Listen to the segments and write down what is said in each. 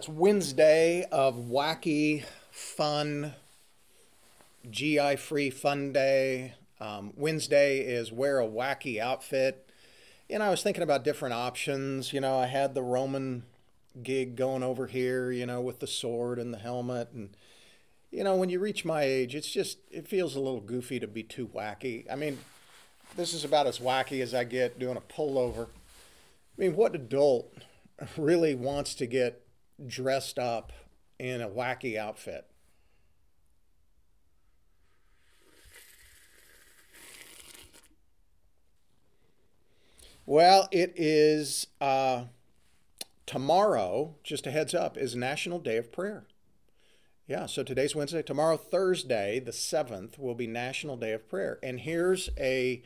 it's Wednesday of wacky, fun, GI-free fun day. Wednesday is wear a wacky outfit. I was thinking about different options. I had the Roman gig going over here, with the sword and the helmet. And, when you reach my age, it feels a little goofy to be too wacky. I mean, this is about as wacky as I get doing a pullover. I mean, what adult really wants to get dressed up in a wacky outfit? Well, it is tomorrow, just a heads up, is National Day of Prayer. Yeah, so today's Wednesday. Tomorrow, Thursday, the 7th, will be National Day of Prayer. And here's a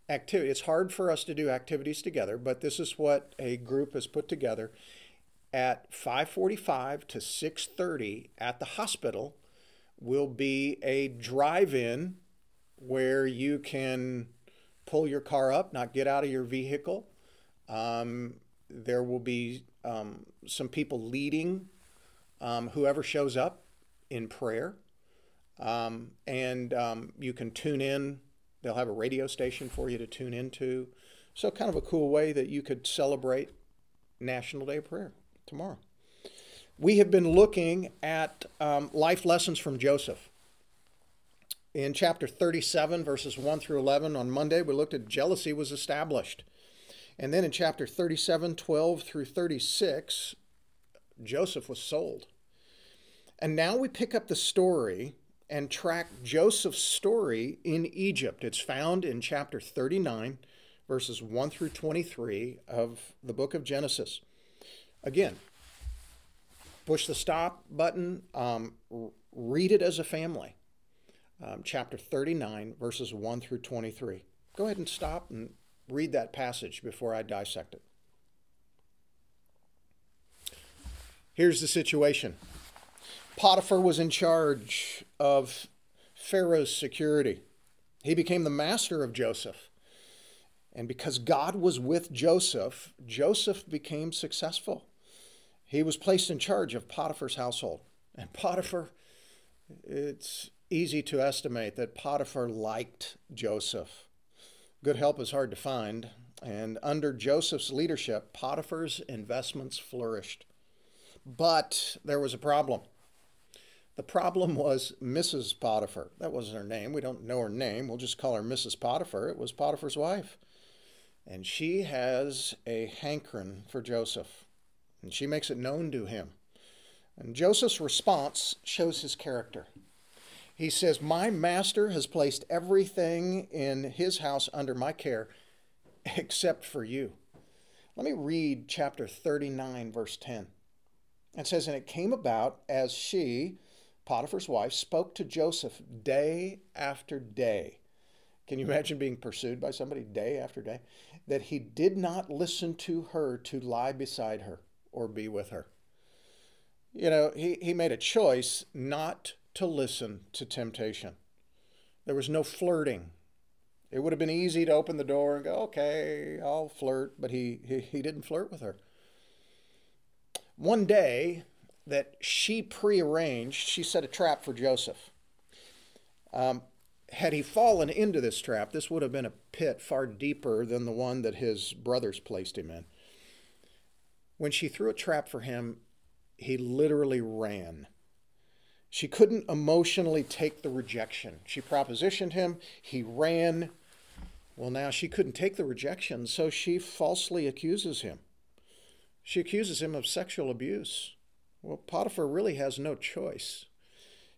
activity. It's hard for us to do activities together, but this is what a group has put together. At 5:45 to 6:30 at the hospital will be a drive-in where you can pull your car up, not get out of your vehicle. There will be some people leading whoever shows up in prayer. You can tune in. They'll have a radio station for you to tune into. So kind of a cool way that you could celebrate National Day of Prayer tomorrow. We have been looking at life lessons from Joseph. In chapter 37, verses 1 through 11, on Monday, we looked at jealousy was established. And then in chapter 37, 12 through 36, Joseph was sold. And now we pick up the story and track Joseph's story in Egypt. It's found in chapter 39, verses 1 through 23 of the book of Genesis. Again, push the stop button, read it as a family. Chapter 39, verses 1 through 23. Go ahead and stop and read that passage before I dissect it. Here's the situation. Potiphar was in charge of Pharaoh's security. He became the master of Joseph. And because God was with Joseph, Joseph became successful. He was placed in charge of Potiphar's household. And Potiphar, it's easy to estimate that Potiphar liked Joseph. Good help is hard to find. And under Joseph's leadership, Potiphar's investments flourished. But there was a problem. The problem was Mrs. Potiphar. That wasn't her name. We don't know her name. We'll just call her Mrs. Potiphar. It was Potiphar's wife. And she has a hankering for Joseph. And she makes it known to him. And Joseph's response shows his character. He says, "My master has placed everything in his house under my care, except for you." Let me read chapter 39, verse 10. It says, "And it came about as she, Potiphar's wife, spoke to Joseph day after day." Can you imagine being pursued by somebody day after day? "That he did not listen to her to lie beside her or be with her." He made a choice not to listen to temptation. There was no flirting. It would have been easy to open the door and go, okay, I'll flirt, but he didn't flirt with her. One day that she prearranged, she set a trap for Joseph. Had he fallen into this trap, this would have been a pit far deeper than the one that his brothers placed him in. When she threw a trap for him, he literally ran. She couldn't emotionally take the rejection. She propositioned him, he ran. Well, now she couldn't take the rejection, so she falsely accuses him. She accuses him of sexual abuse. Well, Potiphar really has no choice.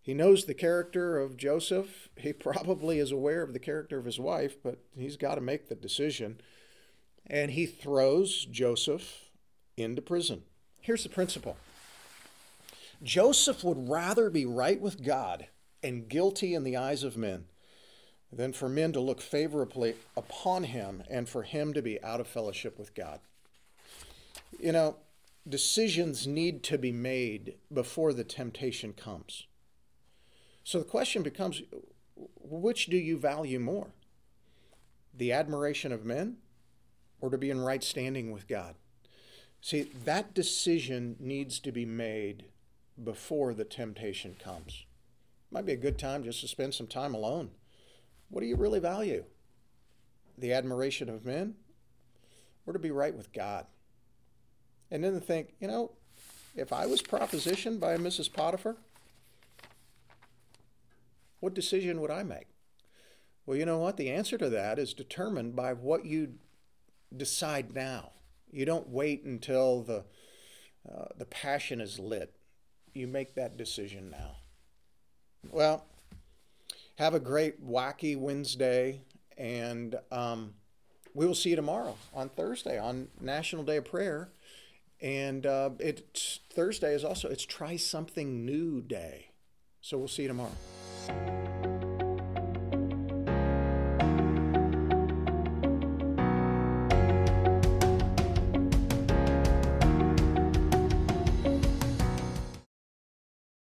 He knows the character of Joseph. He probably is aware of the character of his wife, but he's got to make the decision. And he throws Joseph into prison. Here's the principle. Joseph would rather be right with God and guilty in the eyes of men than for men to look favorably upon him and for him to be out of fellowship with God. Decisions need to be made before the temptation comes. So the question becomes, which do you value more? The admiration of men or to be in right standing with God? See, that decision needs to be made before the temptation comes. Might be a good time just to spend some time alone. What do you really value? The admiration of men, or to be right with God? And then to think, if I was propositioned by Mrs. Potiphar, what decision would I make? Well, you know what? The answer to that is determined by what you decide now. You don't wait until the passion is lit. You make that decision now. Well, have a great wacky Wednesday, and we will see you tomorrow on Thursday on National Day of Prayer. And Thursday is also, it's Try Something New Day. So we'll see you tomorrow.